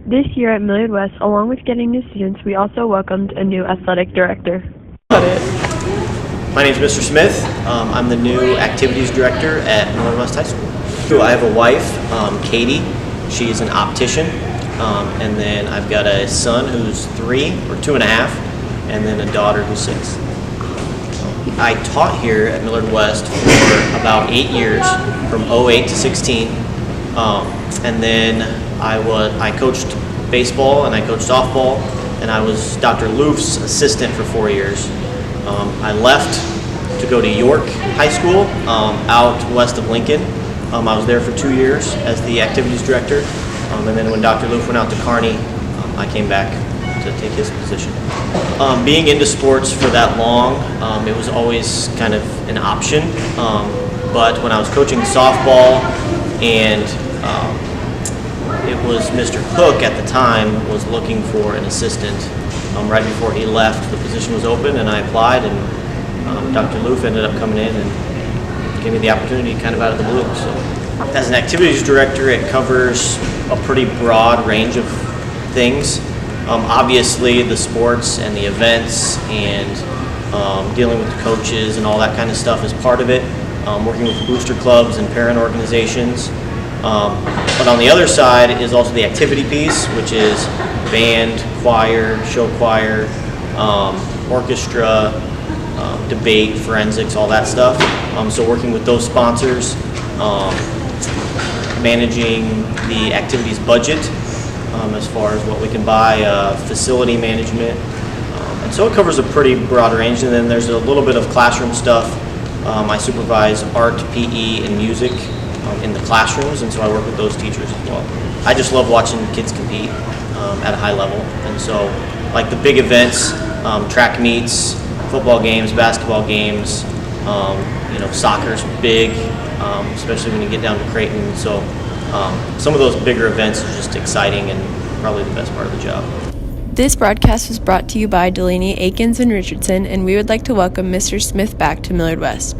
This year at Millard West, along with getting new students, we also welcomed a new athletic director. My name is Mr. Smith. I'm the new activities director at Millard West High School. I have a wife, Katie. She's an optician. And then I've got a son who's 3 or 2.5, and then a daughter who's 6. I taught here at Millard West for about 8 years, from 08 to 16. And then I coached baseball and I coached softball, and I was Dr. Loof's assistant for 4 years. I left to go to York High School out west of Lincoln. I was there for 2 years as the activities director, and then when Dr. Loof went out to Kearney, I came back to take his position. Being into sports for that long, it was always kind of an option, but when I was coaching softball and it was Mr. Cook at the time was looking for an assistant. Right before he left, the position was open and I applied, and Dr. Loof ended up coming in and gave me the opportunity kind of out of the blue. So, as an activities director, it covers a pretty broad range of things. Obviously, the sports and the events and dealing with the coaches and all that kind of stuff is part of it. Working with booster clubs and parent organizations. But on the other side is also the activity piece, which is band, choir, show choir, orchestra, debate, forensics, all that stuff. So working with those sponsors, managing the activities budget as far as what we can buy, facility management. And so it covers a pretty broad range. And then there's a little bit of classroom stuff. I supervise art, PE, and music in the classrooms, and so I work with those teachers as well. I just love watching kids compete at a high level, and so like the big events, track meets, football games, basketball games, soccer's big, especially when you get down to Creighton. So some of those bigger events are just exciting and probably the best part of the job. This broadcast was brought to you by Delaney, Akins, and Richardson, and we would like to welcome Mr. Smith back to Millard West.